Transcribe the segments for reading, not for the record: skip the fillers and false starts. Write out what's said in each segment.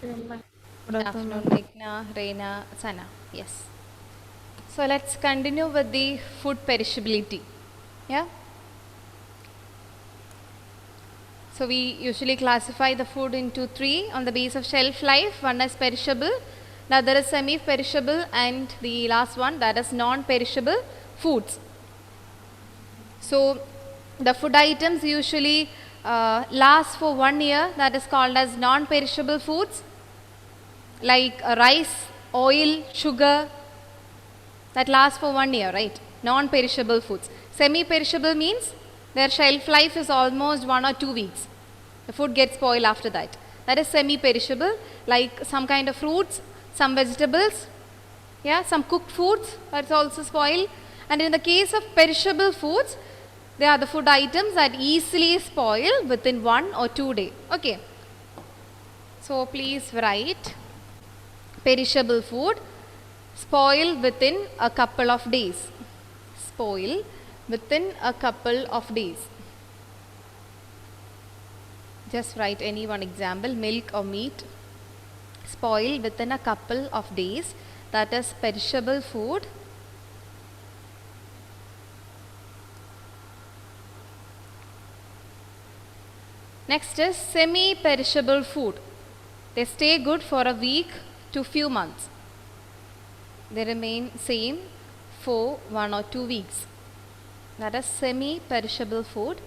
Good Good afternoon, afternoon. Meghna, Reina, Sana. Yes. So let's continue with the food perishability. Yeah. So we usually classify the food into three on the base of shelf life. One is perishable, the other is semi-perishable, and the last one that is non-perishable foods. So the food items usually last for 1 year. That is called as non-perishable foods, like rice, oil, sugar, that lasts for 1 year, right? Non-perishable foods. Semi-perishable means their shelf life is almost 1 or 2 weeks. The food gets spoiled after that. That is semi-perishable, like some kind of fruits, some vegetables, yeah, some cooked foods that's also spoiled. And in the case of perishable foods, they are the food items that easily spoil within 1 or 2 days. Okay. So please write perishable food spoil within a couple of days. Spoil within a couple of days. Just write any one example, milk or meat. Spoil within a couple of days. That is perishable food. Next is semi-perishable food. They stay good for a week to few months. They remain same for 1 or 2 weeks. That is semi-perishable food.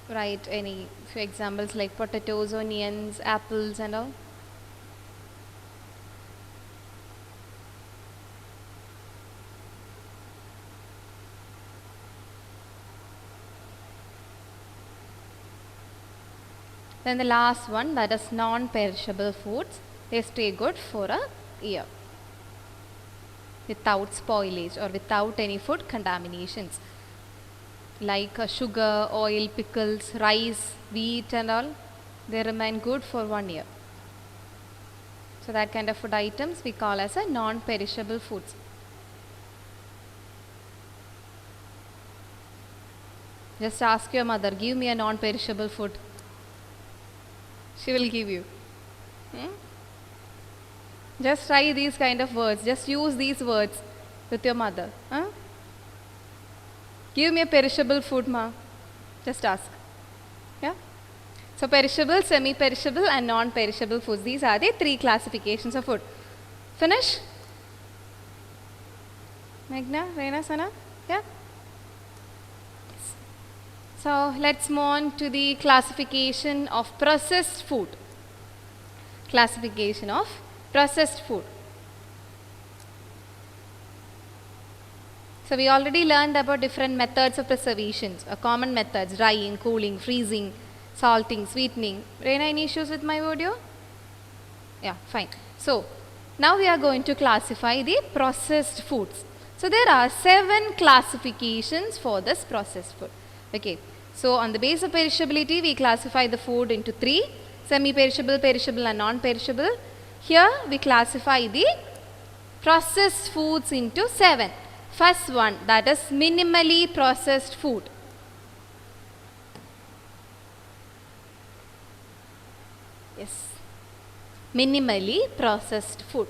Write any few examples like potatoes, onions, apples and all. Then the last one, that is non-perishable foods. They stay good for a year without spoilage or without any food contaminations, like sugar, oil, pickles, rice, wheat and all. They remain good for 1 year. So that kind of food items we call as a non-perishable foods. Just ask your mother, give me a non-perishable food. She will give you. Just try these kind of words. Just use these words with your mother. Give me a perishable food, ma. Just ask. Yeah. So perishable, semi-perishable and non-perishable foods. These are the three classifications of food. Finish? Meghna, Reina, Sana? Yeah. So let's move on to the classification of processed food. Classification of processed food. So we already learned about different methods of preservations, common methods, drying, cooling, freezing, salting, sweetening. Reina, any issues with my audio? Yeah, fine. So now we are going to classify the processed foods. So there are 7 classifications for this processed food. Okay. So on the base of perishability, we classify the food into 3: semi-perishable, perishable and non-perishable. Here we classify the processed foods into 7. First one, that is minimally processed food. Yes. Minimally processed food.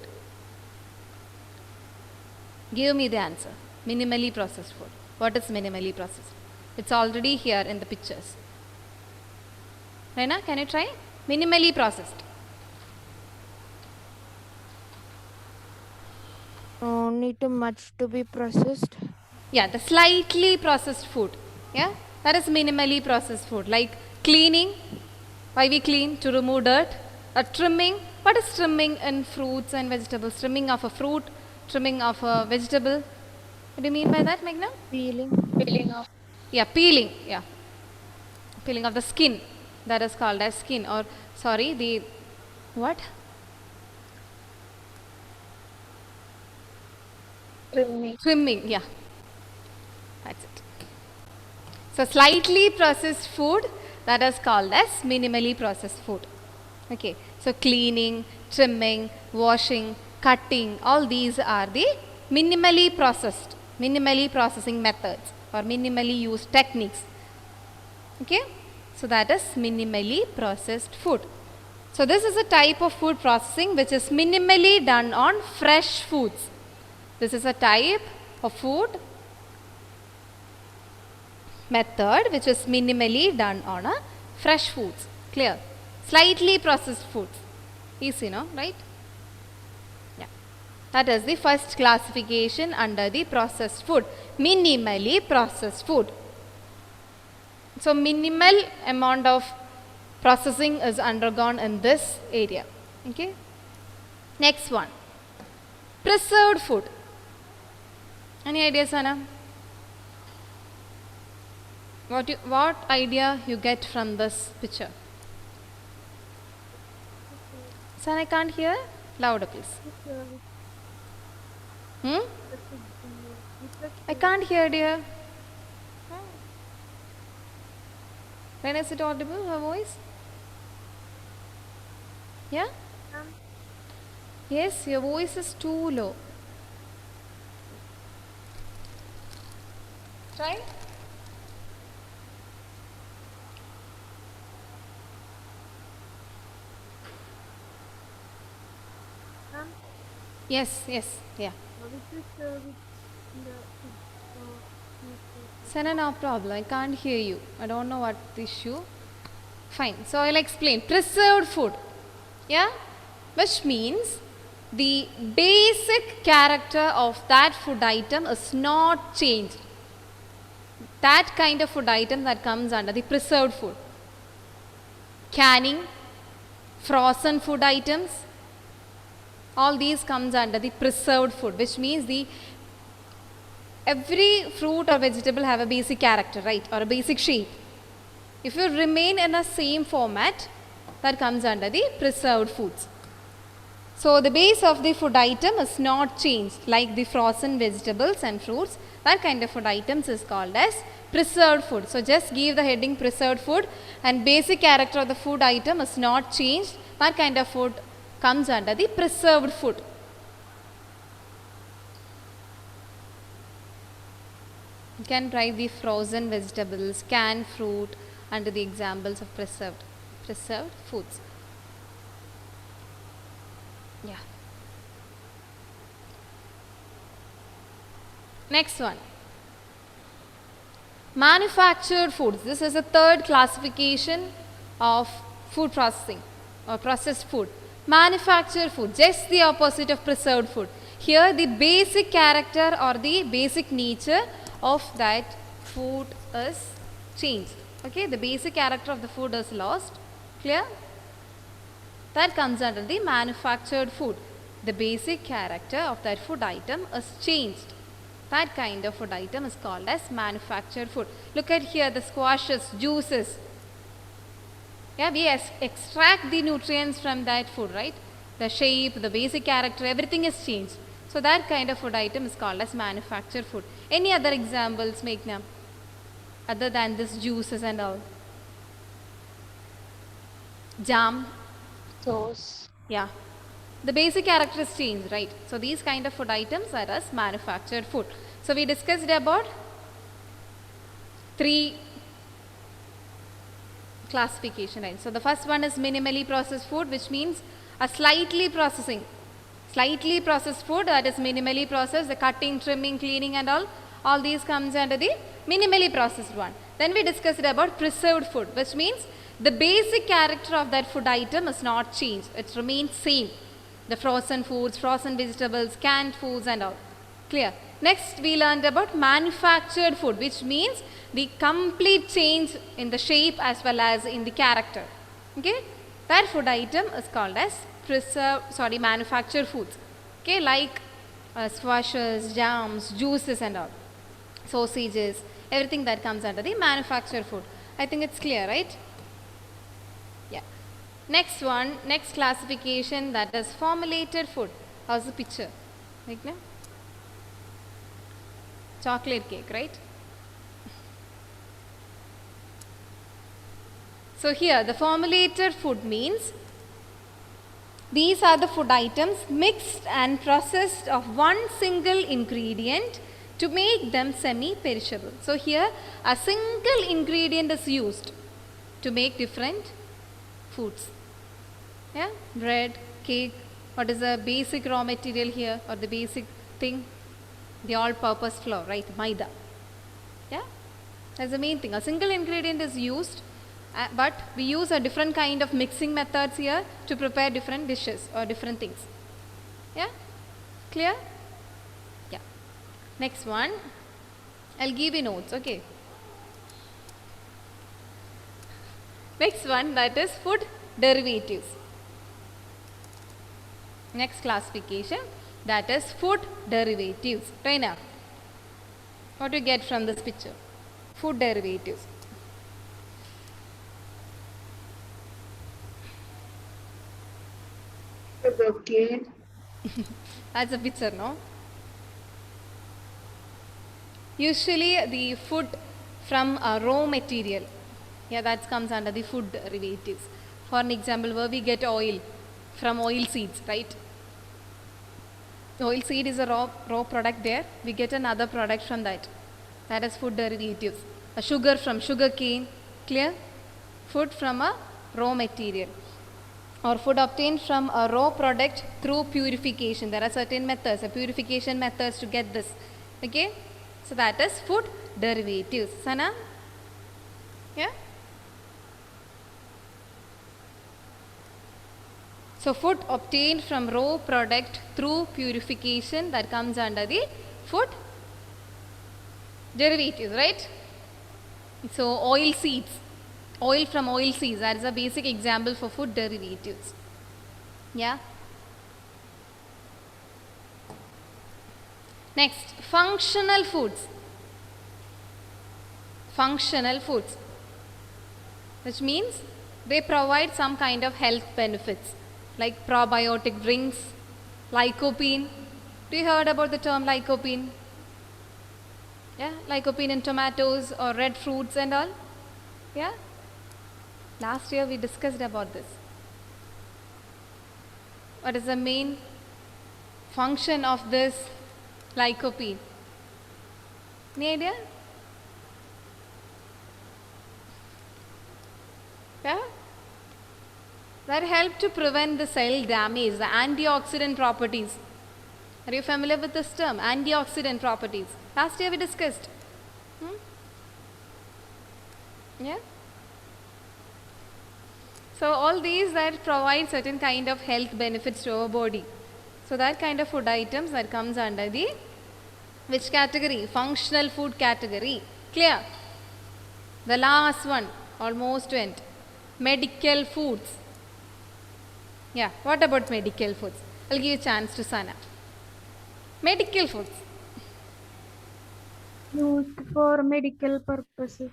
Give me the answer. Minimally processed food. What is minimally processed? It's already here in the pictures. Reina, can you try? Minimally processed. Need too much to be processed. Yeah, the slightly processed food. Yeah, that is minimally processed food. Like cleaning. Why we clean? To remove dirt. Trimming. What is trimming in fruits and vegetables? Trimming of a fruit, trimming of a vegetable. What do you mean by that, Meghna? Peeling. Yeah, peeling. Yeah, peeling of the skin. That is called as skin, or sorry, the what? Trimming. Yeah, that's it. So slightly processed food, that is called as minimally processed food. Okay, so cleaning, trimming, washing, cutting, all these are the minimally processing methods or minimally used techniques. Okay, so that is minimally processed food. So this is a type of food processing which is minimally done on fresh foods. This is a type of food method which is minimally done on a fresh foods. Clear? Slightly processed foods. Easy, no? Right? Yeah. That is the first classification under the processed food. Minimally processed food. So minimal amount of processing is undergone in this area. Okay. Next one. Preserved food. Any ideas, Anna? What idea you get from this picture? Son, I can't hear. Louder, please. I can't hear, dear. When is it audible, her voice? Yeah? Yes, your voice is too low. Try. Yes, yeah. Sana, no problem. I can't hear you. I don't know what the issue. Fine. So I'll explain. Preserved food. Yeah? Which means the basic character of that food item is not changed. That kind of food item that comes under the preserved food. Canning, frozen food items, all these comes under the preserved food, which means every fruit or vegetable have a basic character, right, or a basic shape. If you remain in a same format, that comes under the preserved foods. So the base of the food item is not changed, like the frozen vegetables and fruits. That kind of food items is called as preserved food. So just give the heading preserved food, and basic character of the food item is not changed. That kind of food comes under the preserved food. You can try the frozen vegetables, canned fruit under the examples of preserved foods. Yeah. Next one. Manufactured foods. This is a third classification of food processing or processed food. Manufactured food, just the opposite of preserved food. Here the basic character or the basic nature of that food is changed. Okay, the basic character of the food is lost. Clear? That comes under the manufactured food. The basic character of that food item is changed. That kind of food item is called as manufactured food. Look at here, the squashes, juices. Yeah, we extract the nutrients from that food, right? The shape, the basic character, everything is changed. So that kind of food item is called as manufactured food. Any other examples, Meghna? Other than this juices and all. Jam. Sauce. Yeah. The basic character is changed, right? So these kind of food items are as manufactured food. So we discussed about 3 classification, right? So the first one is minimally processed food, which means a slightly processed food that is minimally processed. The cutting, trimming, cleaning and all these comes under the minimally processed one. Then we discussed about preserved food, which means the basic character of that food item is not changed. It remains same. The frozen foods, frozen vegetables, canned foods and all. Clear? Next we learned about manufactured food, which means the complete change in the shape as well as in the character. Okay? That food item is called as manufactured foods. Okay, like squashes, jams, juices and all. Sausages, everything that comes under the manufactured food. I think it's clear, right? Yeah. Next one, next classification, that is formulated food. How's the picture? Like now? Chocolate cake, right? So here the formulated food means these are the food items mixed and processed of one single ingredient to make them semi-perishable. So here a single ingredient is used to make different foods. Yeah, bread, cake. What is the basic raw material here or the basic thing? The all-purpose flour, right? Maida. Yeah, that's the main thing. A single ingredient is used, but we use a different kind of mixing methods here to prepare different dishes or different things. Yeah, clear? Yeah. Next one, I'll give you notes. Okay. Next one, that is food derivatives. Next classification, that is food derivatives. Raina, what do you get from this picture? Food derivatives. Okay. That's a picture, no? Usually the food from a raw material, yeah, that comes under the food derivatives. For an example, where we get oil from oil seeds, right? Oil seed is a raw product there. We get another product from that. That is food derivatives. A sugar from sugar cane, clear? Food from a raw material. Or food obtained from a raw product through purification. There are certain methods, purification methods to get this. Okay? So that is food derivatives. Sana? Yeah? So food obtained from raw product through purification, that comes under the food derivatives, right? So oil seeds, oil from oil seeds, that is a basic example for food derivatives. Yeah. Next, functional foods. Functional foods, which means they provide some kind of health benefits like probiotic drinks, lycopene. Do you heard about the term lycopene? Yeah, lycopene in tomatoes or red fruits and all. Yeah. Last year we discussed about this. What is the main function of this lycopene? Any idea? Yeah? That help to prevent the cell damage, the antioxidant properties. Are you familiar with this term? Antioxidant properties. Last year we discussed. Yeah? So all these that provide certain kind of health benefits to our body. So that kind of food items that comes under the which category? Functional food category. Clear? The last one, almost went. Medical foods. Yeah, what about medical foods? I'll give you a chance to Sana. Medical foods. Used for medical purposes.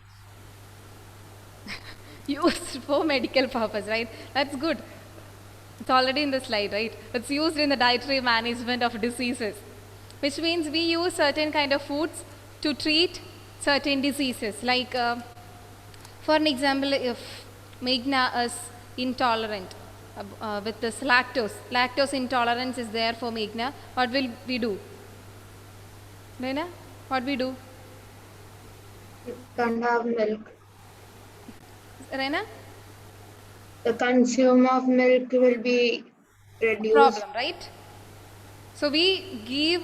Used for medical purpose, right? That's good. It's already in the slide, right? It's used in the dietary management of diseases, which means we use certain kind of foods to treat certain diseases. Like, for an example, if Meghna is intolerant with this lactose intolerance is there for Meghna, what will we do? Reena, what we do? You can't have milk. Reena? The consume of milk will be A reduced. problem, right? So we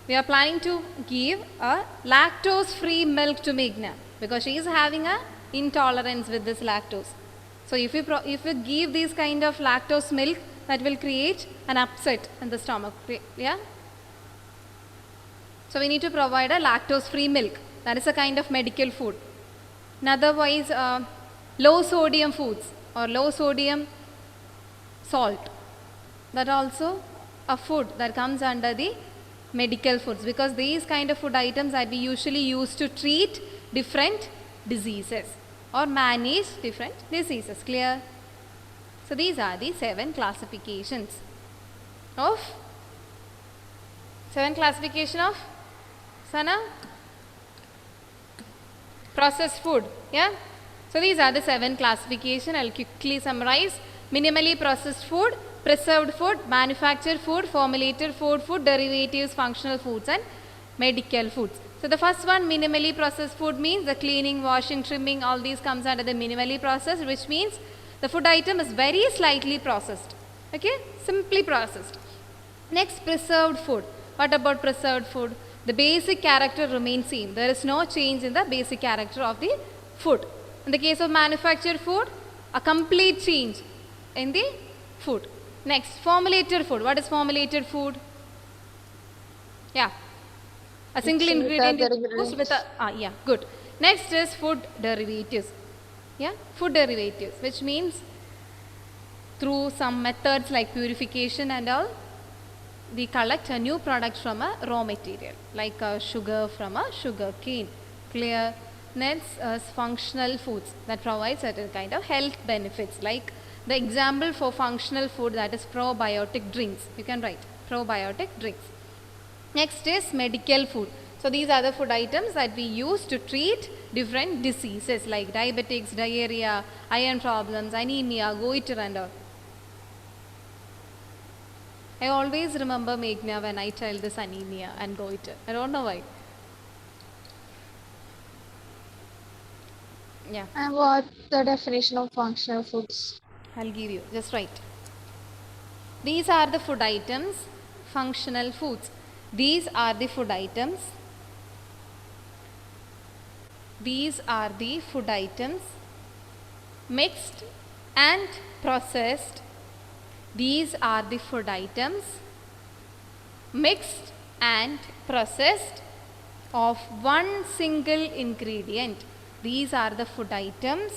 are planning to give a lactose-free milk to Meghna because she is having a intolerance with this lactose. So if we give these kind of lactose milk, that will create an upset in the stomach. Yeah. So we need to provide a lactose-free milk. That is a kind of medical food. And otherwise, low sodium foods or low sodium salt. That also a food that comes under the medical foods because these kind of food items that we usually use to treat different diseases or manage different diseases. Clear? So these are the 7 classifications of Sana? Processed food. Yeah? So these are the 7 classification. I'll quickly summarize. Minimally processed food, preserved food, manufactured food, formulated food, food derivatives, functional foods and medical foods. So the first one, minimally processed food, means the cleaning, washing, trimming, all these comes under the minimally processed, which means The food item is very slightly processed. Okay, simply processed. Next, preserved food. What about preserved food? The basic character remains same. There is no change in the basic character of the food. In the case of manufactured food, a complete change in the food. Next, formulated food. What is formulated food? Yeah, a single Mixing with ingredient is other used with a, ingredients. yeah, good. Next is food derivatives. Yeah, food derivatives, which means through some methods like purification and all, we collect a new product from a raw material, like sugar from a sugar cane. Clear. Next is functional foods that provide certain kind of health benefits, like the example for functional food, that is probiotic drinks. You can write probiotic drinks. Next is medical food. So these are the food items that we use to treat different diseases like diabetics, diarrhea, iron problems, anemia, goiter and all. I always remember Meghna when I tell this anemia and goiter. I don't know why. Yeah, And what the definition of functional foods? I'll give you. Just write. These are the food items, functional foods. These are the food items. These are the food items mixed and processed. These are the food items mixed and processed of one single ingredient. These are the food items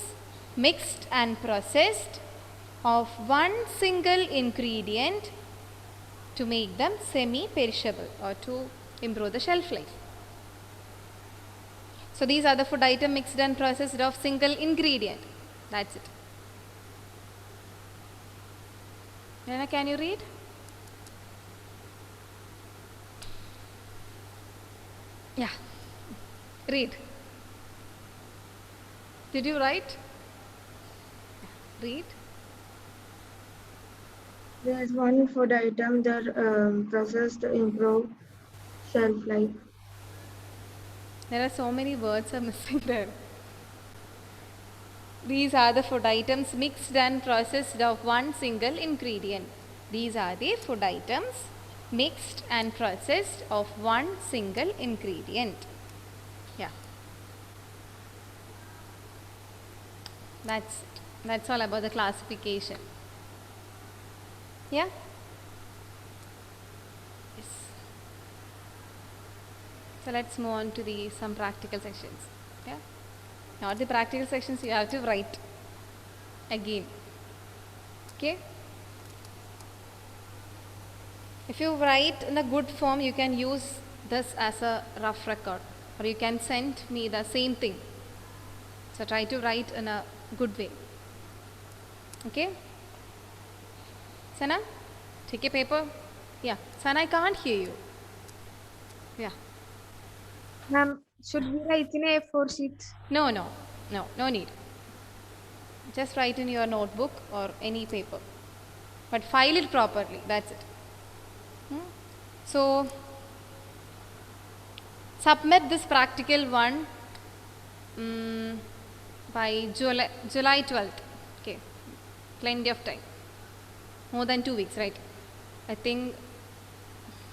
mixed and processed of one single ingredient to make them semi-perishable or to improve the shelf life. So these are the food item mixed and processed of single ingredient. That's it. Nana, can you read? Yeah. Read. Did you write? Read. There's one food item that processed to improve shelf life. There are so many words are missing there. These are the food items mixed and processed of one single ingredient. These are the food items mixed and processed of one single ingredient. Yeah. That's all about the classification. Yeah? Yes. So let's move on to the some practical sections. Yeah? Not the practical sections, you have to write again. Okay? If you write in a good form, you can use this as a rough record, or you can send me the same thing. So try to write in a good way. Okay? Sana, take a paper. Yeah. Sana, I can't hear you. Yeah. Ma'am, should we write in A4 sheet? No need. Just write in your notebook or any paper. But file it properly. That's it. So, submit this practical one by July 12th. Okay. Plenty of time. More than 2 weeks, right? I think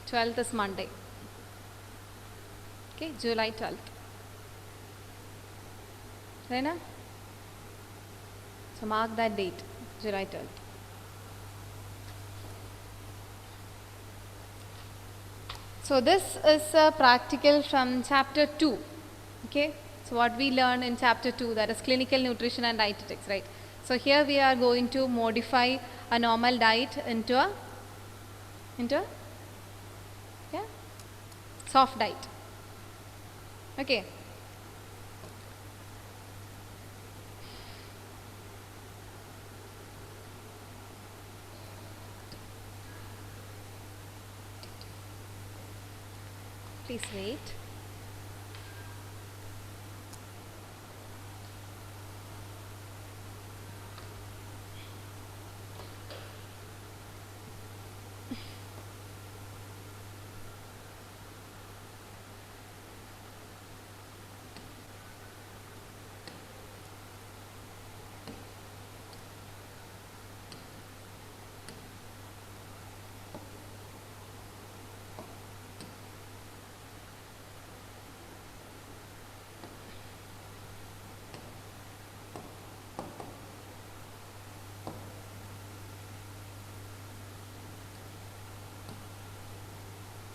12th is Monday. Okay, July 12th. Rena? So mark that date, July 12th. So this is a practical from chapter 2. Okay, so what we learned in chapter 2, that is clinical nutrition and dietetics, right? So here we are going to modify a normal diet into a yeah, soft diet. Okay. Please wait.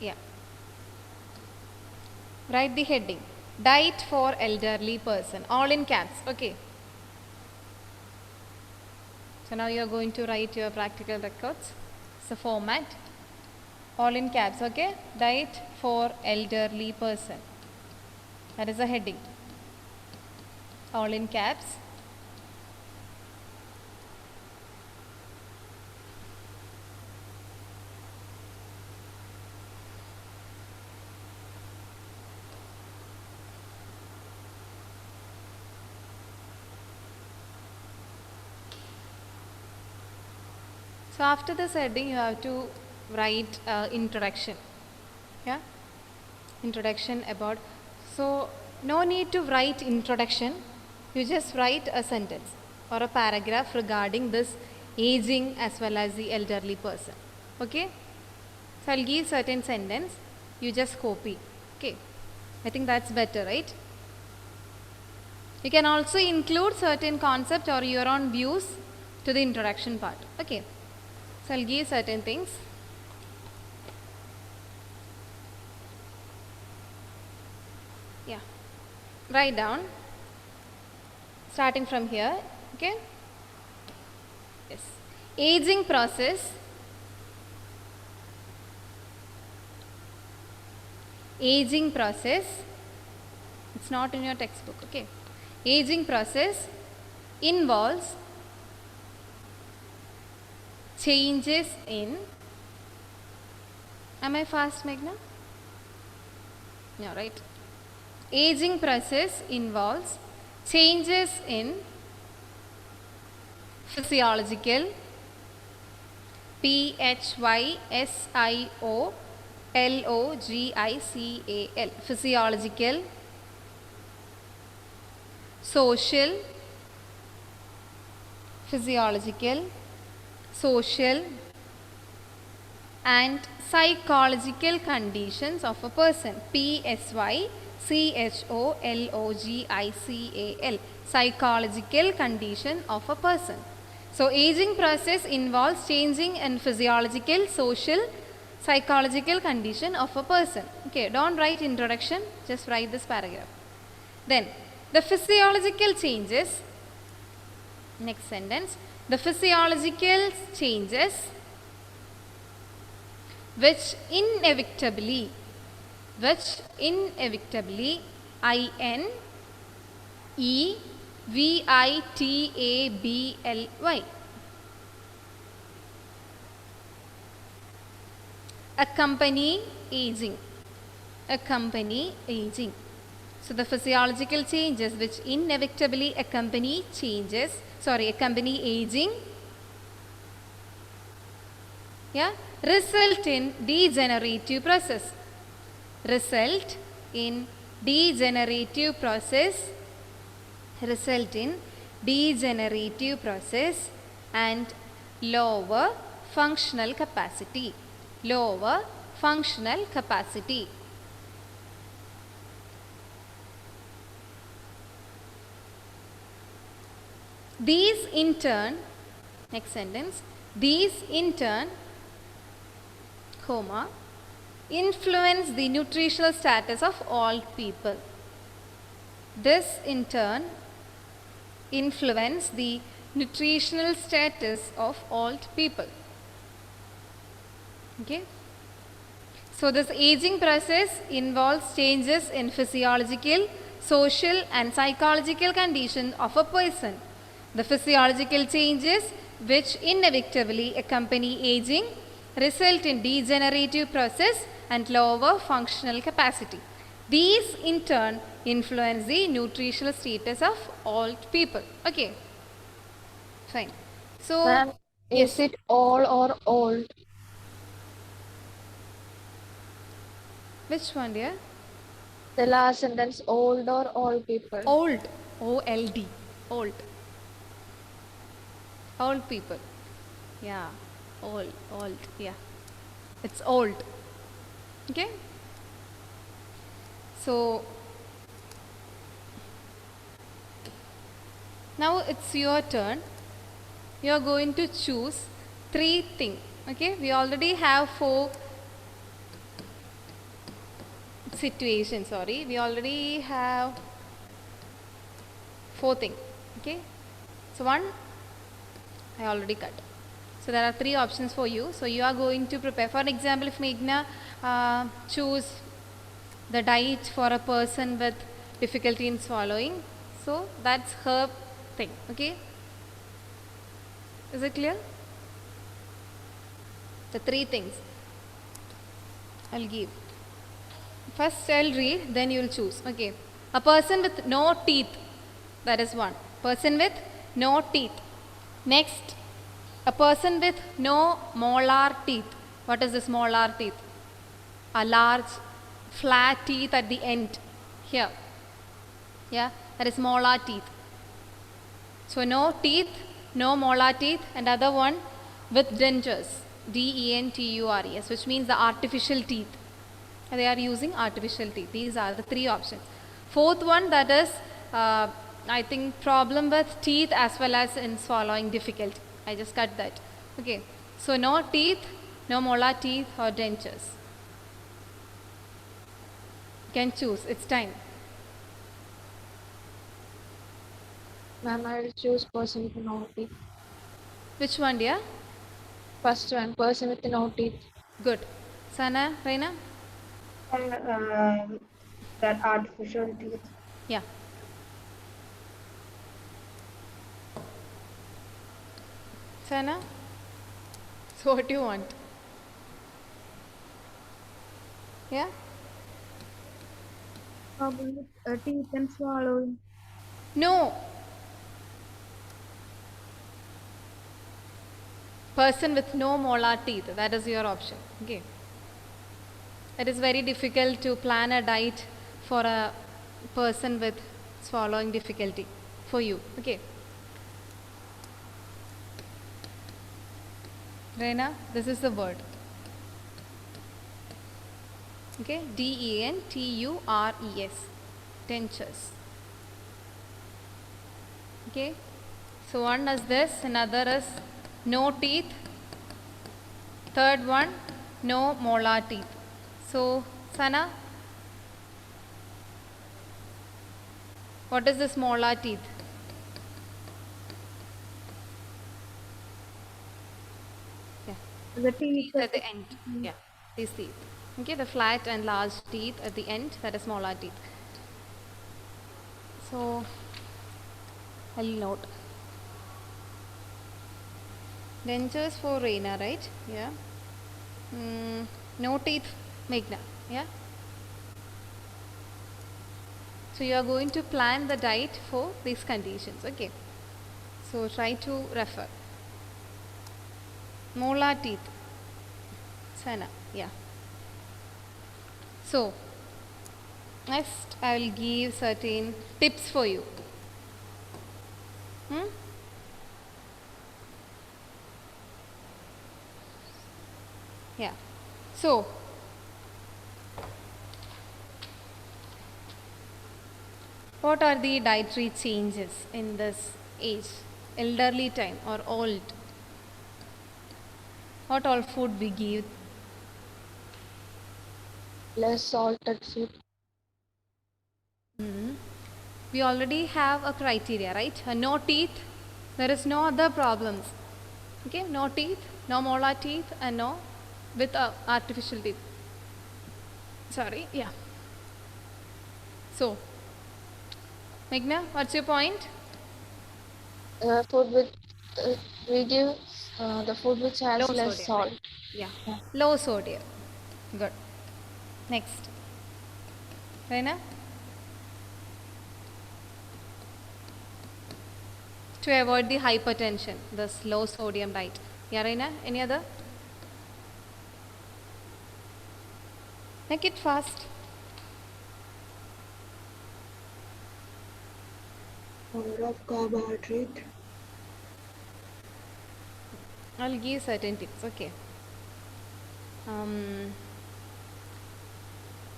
Yeah. Write the heading. Diet for elderly person. All in caps. Okay. So now you are going to write your practical records. It's the format. All in caps. Okay. Diet for elderly person. That is the heading. All in caps. So after this heading you have to write introduction. Yeah, introduction about, so no need to write introduction, you just write a sentence or a paragraph regarding this aging as well as the elderly person. Okay, so I'll give certain sentence, you just copy. Okay, I think that's better, right? You can also include certain concept or your own views to the introduction part. Okay, so I'll give certain things. Yeah, write down starting from here. Okay, yes, aging process, aging process, it's not in your textbook. Okay, aging process involves changes in, am I fast, Meghna? Yeah, right. Aging process involves changes in physiological, physiological, physiological, social, physiological, social and psychological conditions of a person. PSYCHOLOGICAL, psychological condition of a person. So aging process involves changing in physiological, social, psychological condition of a person. Okay, don't write introduction, just write this paragraph. Then the physiological changes, next sentence, the physiological changes which inevitably, INEVITABLY, accompany aging, accompany aging. So the physiological changes which inevitably accompany aging, yeah, result in degenerative process, result in degenerative process, result in degenerative process and lower functional capacity, lower functional capacity. These in turn, next sentence, these in turn, comma, influence the nutritional status of all people. This in turn influence the nutritional status of all people. Okay. So this aging process involves changes in physiological, social and psychological condition of a person. The physiological changes which inevitably accompany aging result in degenerative process and lower functional capacity. These in turn influence the nutritional status of all people. Okay, fine. So, Ma'am, yes, is it all or old? which one, dear? The last sentence, old or all people? Old, O-L-D, old. Old people. Yeah, old, yeah. It's old. Okay. So, now it's your turn. You are going to choose 3 things. Okay, we already have 4 situation, sorry. We already have 4 thing. Okay. So 1 I already cut. So there are 3 options for you. So you are going to prepare. For example, if Meghna choose the diet for a person with difficulty in swallowing, so that's her thing. Okay. Is it clear? The 3 things I'll give. First I'll read, then you will choose. Okay. A person with no teeth. That is 1. Person with no teeth. Next, a person with no molar teeth. What is this molar teeth? A large flat teeth at the end. Here. Yeah, that is molar teeth. So no teeth, no molar teeth, and other one with dentures. dentures, which means the artificial teeth. They are using artificial teeth. These are the 3 options. 4th one, that is I think problem with teeth as well as in swallowing difficulty. I just cut that. Okay. So no teeth, no molar teeth or dentures. You can choose. It's time. Ma'am, I will choose person with no teeth. Which one, dear? First one, person with no teeth. Good. Sana, Reina? That artificial teeth. Yeah. Sana? So what do you want? Yeah? Problem with teeth and swallowing. No. Person with no molar teeth. That is your option. Okay. It is very difficult to plan a diet for a person with swallowing difficulty for you. Okay. Reina, this is the word. Okay. dentures. Dentures. Okay. So one is this, another is no teeth. Third one, no molar teeth. So, Sana, what is this molar teeth? Yeah, The teeth. teeth at the end. Yeah, these teeth. Okay, the flat and large teeth at the end, that is molar teeth. So, I'll note. Dentures for Reina, right? Yeah. No teeth, Meghna. Yeah. So you are going to plan the diet for these conditions. Okay. So try to refer. Molar teeth. Sana. Yeah. So next I will give certain tips for you. Yeah. So what are the dietary changes in this age? Elderly time or old? What all food we give? Less salted food. We already have a criteria, right? No teeth, there is no other problems. Okay, no teeth, no molar teeth, and no with artificial teeth. Sorry, yeah. So, Meghna, what's your point? Food with we give the food which Low has less sodium, right? salt. Yeah. Yeah. Low sodium. Good. Next. Reina? To avoid the hypertension, this low sodium diet. Yeah, Reina? Any other? Make it fast. More of carbohydrate. I'll give certain tips. Okay.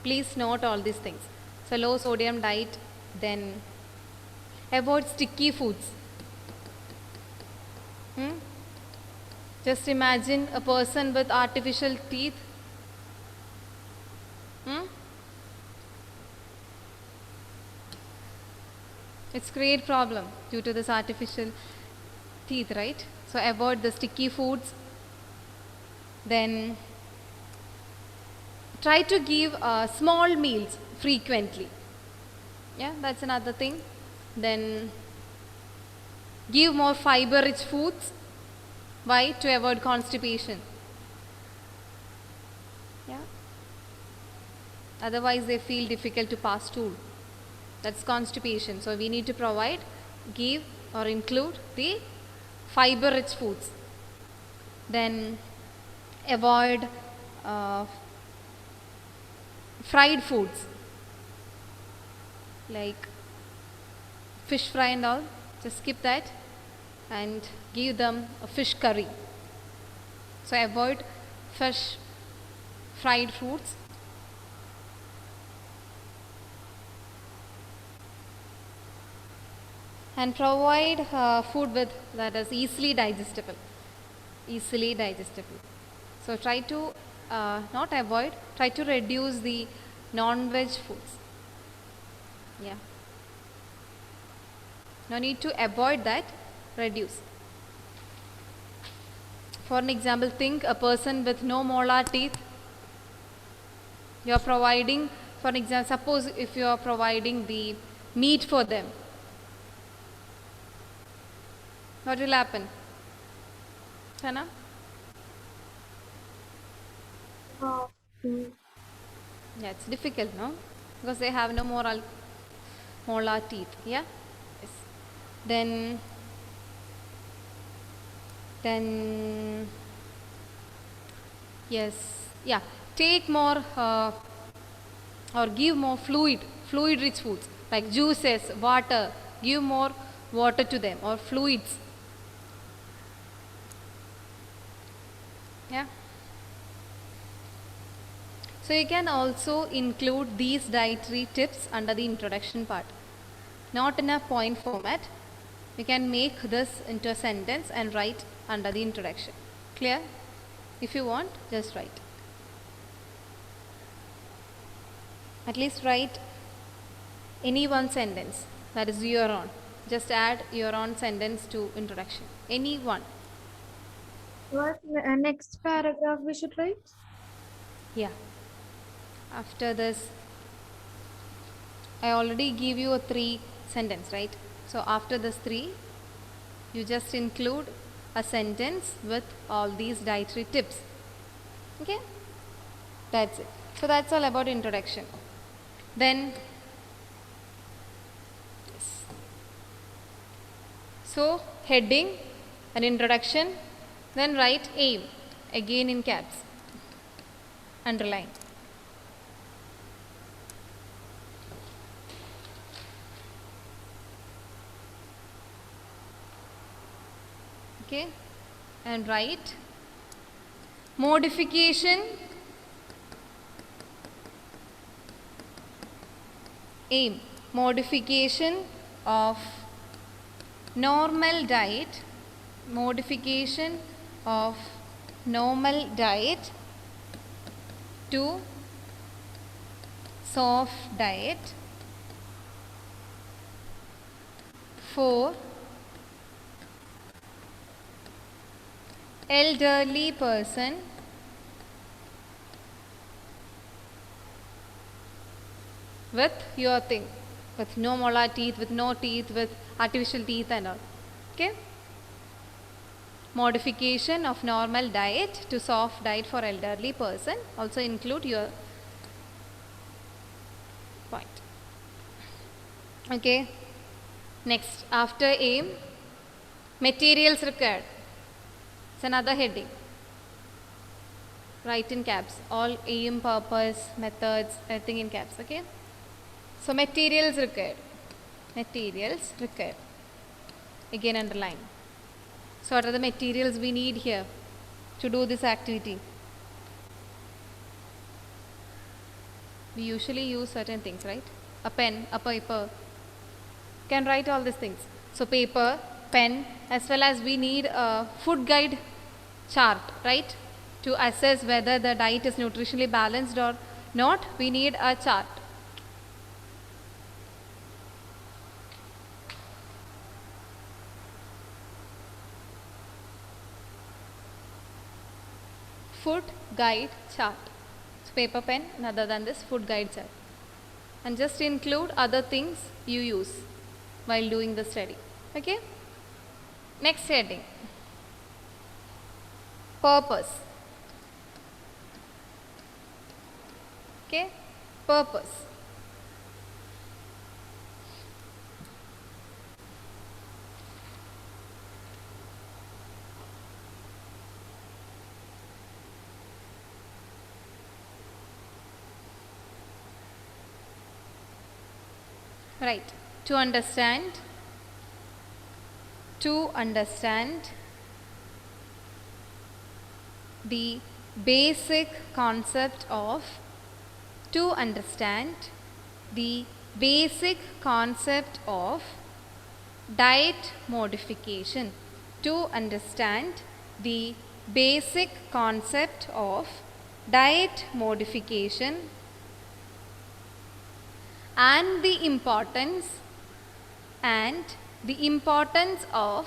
Please note all these things. So low sodium diet, then avoid sticky foods. Just imagine a person with artificial teeth. It's great problem due to this artificial teeth, right? So avoid the sticky foods. Then try to give small meals frequently. Yeah, that's another thing. Then give more fiber rich foods. Why? To avoid constipation. Yeah. Otherwise they feel difficult to pass stool. That's constipation. So we need to provide, give or include the fiber rich foods. Then avoid fried foods like fish fry and all. Just skip that and give them a fish curry. So avoid fish fried foods. And provide food with that is easily digestible. Easily digestible. So try to not avoid, try to reduce the non-veg foods. Yeah. No need to avoid that, reduce. For an example, think a person with no molar teeth. You are providing, for an example, suppose if you are providing the meat for them, what will happen? Hannah? Mm. Yeah, it's difficult, no? Because they have no molar teeth. Yeah? Yes. Then yes, yeah, take more or give more fluid rich foods like juices, water. Give more water to them or fluids. Yeah. So you can also include these dietary tips under the introduction part, not in a point format. You can make this into a sentence and write under the introduction. Clear? If you want, just write. At least write any one sentence, that is your own. Just add your own sentence to introduction. Any one. What next paragraph we should write? Yeah. After this, I already give you a 3 sentence, right? So after this 3, you just include a sentence with all these dietary tips. Okay? That's it. So that's all about introduction. Then, yes. So heading, an introduction, then write aim, again in caps, underline. Okay, and write modification, aim, modification of normal diet, modification of normal diet to soft diet for elderly person with your thing, with no molar teeth, with no teeth, with artificial teeth and all. Okay? Modification of normal diet to soft diet for elderly person. Also include your point. Okay? Next, after aim, materials required. It's another heading. Write in caps. All aim, purpose, methods, everything in caps. Okay? So materials required. Materials required. Again underline. So what are the materials we need here to do this activity? We usually use certain things, right? A pen, a paper. Can write all these things. So paper, pen, as well as we need a food guide chart, right? To assess whether the diet is nutritionally balanced or not, we need a chart. food guide chart. So paper pen and other than this food guide chart. And just include other things you use while doing the study. Okay. Next heading. Purpose. Okay. Purpose. Right. To understand the basic concept of diet modification. To understand the basic concept of diet modification and the importance of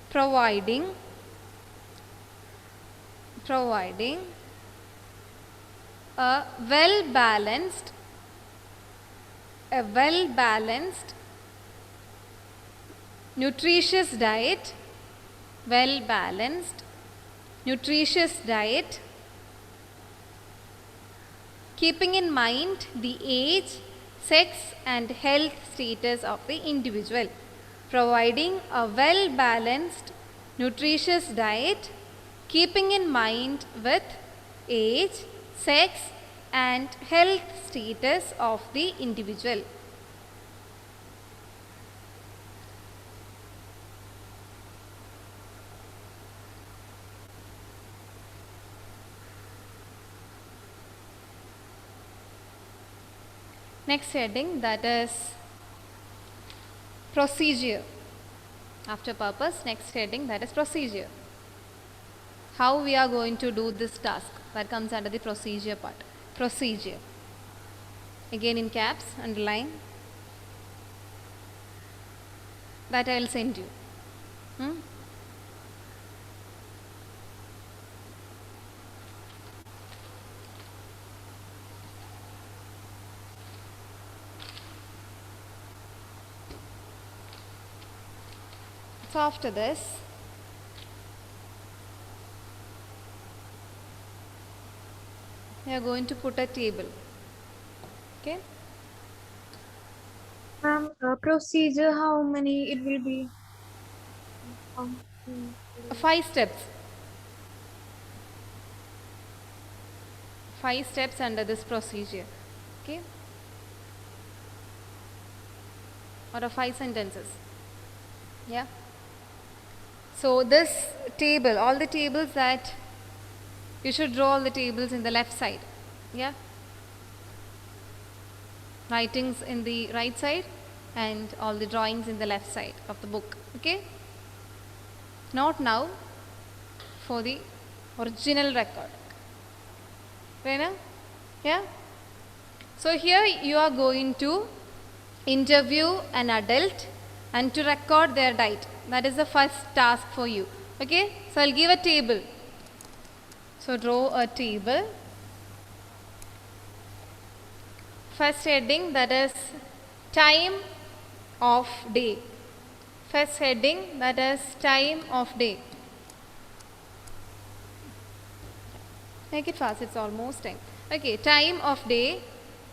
providing a well balanced nutritious diet keeping in mind the age, sex and health status of the individual. Providing a well balanced nutritious diet keeping in mind with age, sex and health status of the individual. Next heading, that is procedure. After purpose, next heading, that is procedure. How we are going to do this task, that comes under the procedure part. Procedure. Again in caps, underline. That I will send you. So after this, we are going to put a table. Okay. Ma'am, procedure, how many it will be? 5 steps. 5 steps under this procedure. Okay. Or 5 sentences. Yeah. So this table, all the tables that you should draw all the tables in the left side. Yeah. Writings in the right side and all the drawings in the left side of the book. Okay. Not now, for the original record. Rena? Yeah. So here you are going to interview an adult and to record their diet. That is the first task for you. Okay. So I'll give a table. So draw a table. First heading, that is time of day. First heading, that is time of day. Make it fast, it's almost time. Okay, time of day.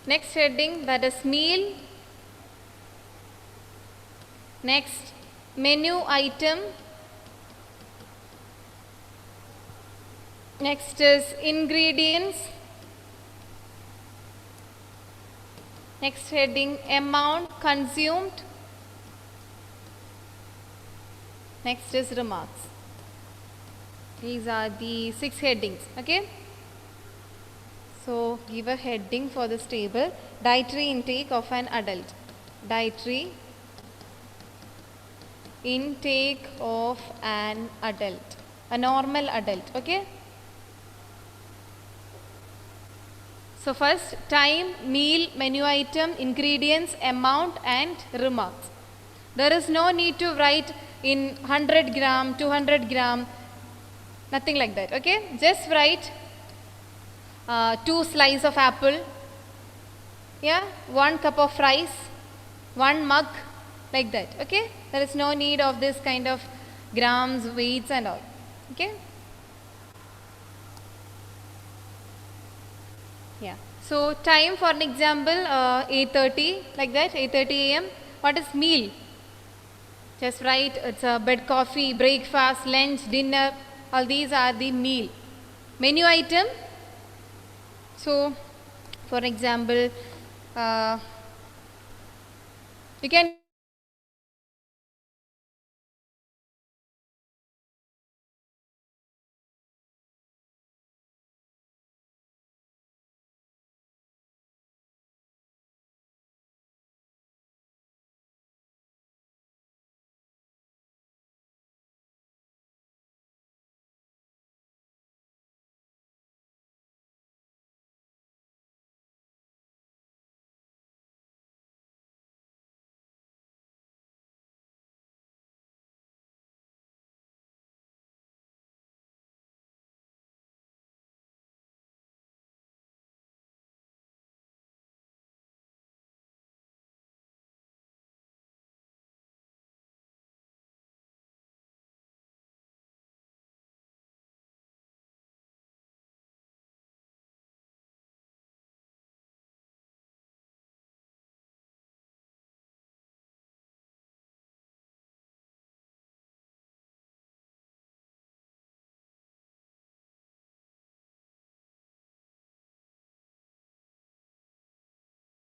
Next heading, that is meal. Next, menu item. Next is ingredients. Next heading, amount consumed. Next is remarks. These are the 6 headings. Okay. So give a heading for this table. Dietary intake of an adult. Dietary intake of an adult. A normal adult. Okay. So first, time, meal, menu item, ingredients, amount and remarks. There is no need to write in 100 gram, 200 gram, nothing like that. Okay, just write 2 slices of apple, yeah, 1 cup of rice, 1 mug, like that. Okay, there is no need of this kind of grams, weights and all. Okay, yeah. So time for an example, 8:30, like that, 8:30 a.m. What is meal? Just write, it's a bed, coffee, breakfast, lunch, dinner, all these are the meal. Menu item, so for example, you can